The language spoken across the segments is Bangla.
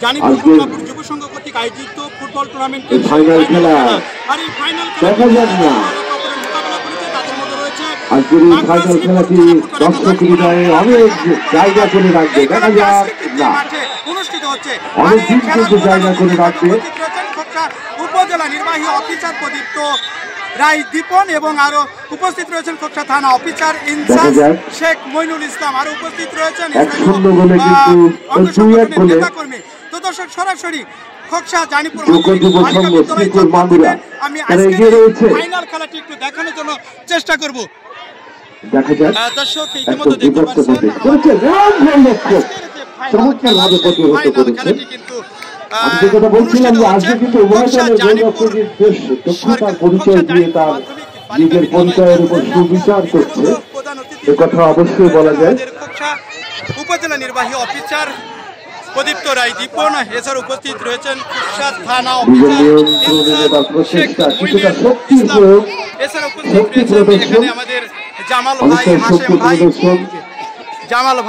জানিপুর দুর্গাপুর যুব সংঘ কর্তৃক আয়োজিত ফুটবল টুর্নামেন্টের ফাইনাল খেলা আর এই ফাইনাল দেখা যাক না মোকাবেলা করেছে। তাদের মধ্যে রয়েছে আজকের এই ফাইনাল খেলাটি দর্শক হৃদয়ে অনেক জায়গা করে রাখবে। দেখা যাক না অনুষ্ঠিত হচ্ছে অনেক দিন কিন্তু জায়গা করে রাখবে। উপজেলা নির্বাহী অফিসার প্রদীপ্ত রায় দীপন এবং আরো উপস্থিত রয়েছেন খোকসা থানা অফিসার ইনচার্জ শেখ মইনুল ইসলাম, আরো উপস্থিত রয়েছেন নেতাকর্মী। তো দর্শক সরাসরি খোকসা জানিপুর আমি ফাইনাল খেলাটি একটু দেখানোর জন্য চেষ্টা করব। দর্শক ইতিমধ্যে দেখতে পাচ্ছেন খেলাটি কিন্তু বলছিলাম যে আজকে কিন্তু দক্ষতার পরিচয় দিয়ে তার নিজের পরিচয়ের উপর সুবিচার করছে, এ কথা অবশ্যই বলা যায়। উপজেলা নির্বাহী অফিসার প্রদীপ্ত রায় দীপন, এছাড়া উপস্থিত রয়েছেন খোকসা থানা এছাড়া উপস্থিত রয়েছেন এখানে আমাদের জামাল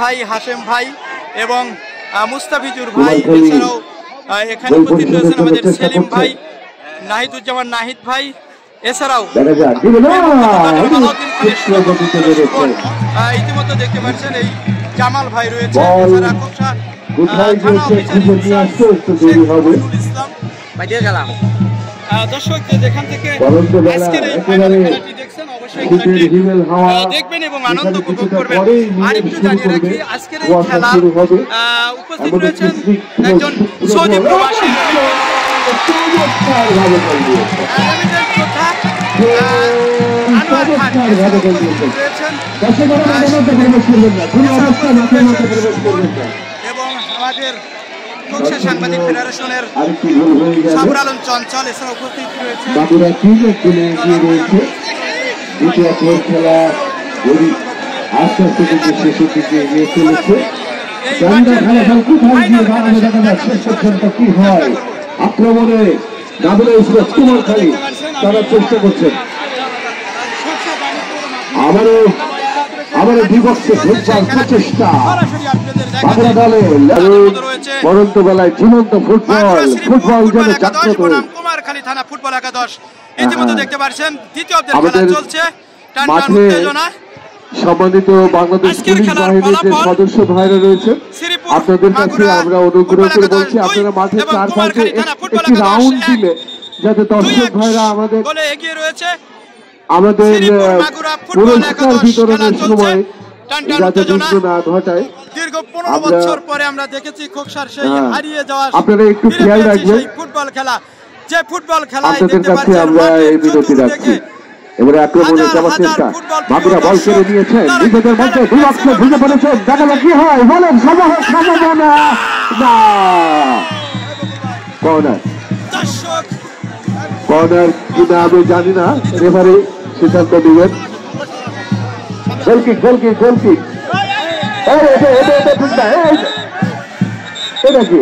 ভাই হাশেম ভাই এবং মুস্তাফিজুর ভাই, এছাড়াও এখানে উপস্থিত রয়েছেন আমাদের সেলিম ভাই, নাহিদুজ্জামান নাহিদ ভাই, এছাড়াও ইতিমধ্যে দেখতে পাচ্ছেন এই জামাল ভাই রয়েছে, এছাড়া খোকসা দর্শক যেখান থেকে আজকের এই ফাইনাল খেলাটি দেখছেন অবশ্যই খেলাটি দেখবেন এবং আনন্দ উপভোগ করবেন। আর একটু জানিয়ে রাখি আজকের এই খেলা উপস্থিত রয়েছেন একজন সৌদি প্রবাসী এবং আমাদের খোকসা সাংবাদিক ফেডারেশনের সাবর আলম চঞ্চল, এছাড়া উপস্থিত রয়েছে আক্রমণে কুমারখালী তারা চেষ্টা করছেন আবারও বিভক্ত প্রচেষ্টা পরন্ত বেলায় জীবন্ত ফুটবল যেন জাগ্রত। কুমারখালী থানা ফুটবল একাদশ ইতিমধ্যে দেখতে পাচ্ছেন দ্বিতীয় খেলা চলছে, টানটান উত্তেজনা। সম্মানিত বাংলাদেশ পুলিশ বাহিনীর যে সদস্য ভাইরা রয়েছে, আপনাদের কাছে আমরা অনুগ্রহ করে বলছি আপনারা মাঠের চারপাশে একটি রাউন্ড দিলে যাতে দর্শক ভাইরা আমাদের পুরস্কার বিতরণের সময় যাতে বিঘ্ন না ঘটায়। দীর্ঘ 15 বছর পরে আমরা দেখেছি খোকসার সেই হারিয়ে যাওয়া আপনারা একটু খেয়াল রাখবেন ফুটবল খেলা, যে ফুটবল খেলা আপনাদের কাছে আমরা এই বিরতি রাখছি। এবারে আক্রমণে যাওয়ার চেষ্টা, মাগুরা বল করে নিয়েছেন নিজেদের মধ্যে বিভক্ত ভেঙে পড়েছেন, দেখা যাক কি হয়, বলেন সম্ভাবনা না, কর্নার কিনা আমি জানি না, রেফারি সিদ্ধান্ত নেবেন। গোলকিক এটা কি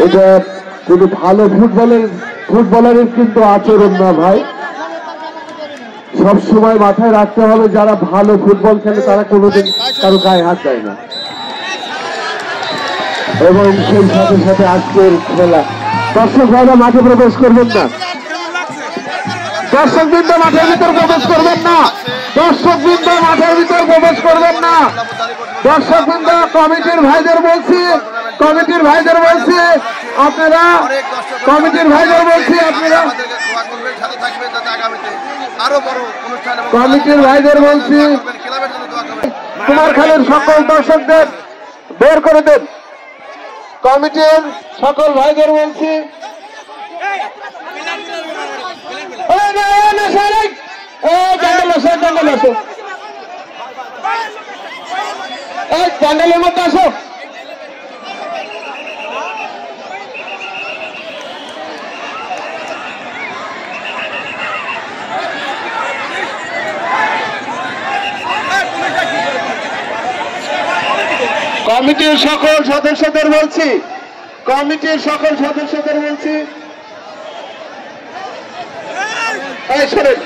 এটা কিন্তু ভালো ফুটবলারের কিন্তু আচরণ না ভাই, সবসময় মাথায় রাখতে হবে যারা ভালো ফুটবল খেলে তারা কোনোদিন কারো গায়ে হাত দেয় না। এবং সেই সাথে সাথে আজকের খেলা দর্শক ভাইরা মাঠে প্রবেশ করবেন না, দর্শকবৃন্দ মাঠের ভিতর প্রবেশ করবেন না, দর্শকবৃন্দ মাঠের ভিতর প্রবেশ করবেন না, দর্শকবৃন্দ কমিটির ভাইদের বলছি আপনারা কুমারখালীর সকল দর্শকদের বের করে দেন, কমিটির সকল ভাইদের বলছি প্যান্ডেলের মধ্যে আসো। কমিটির সকল সদস্যদের বলছি এই শোনেন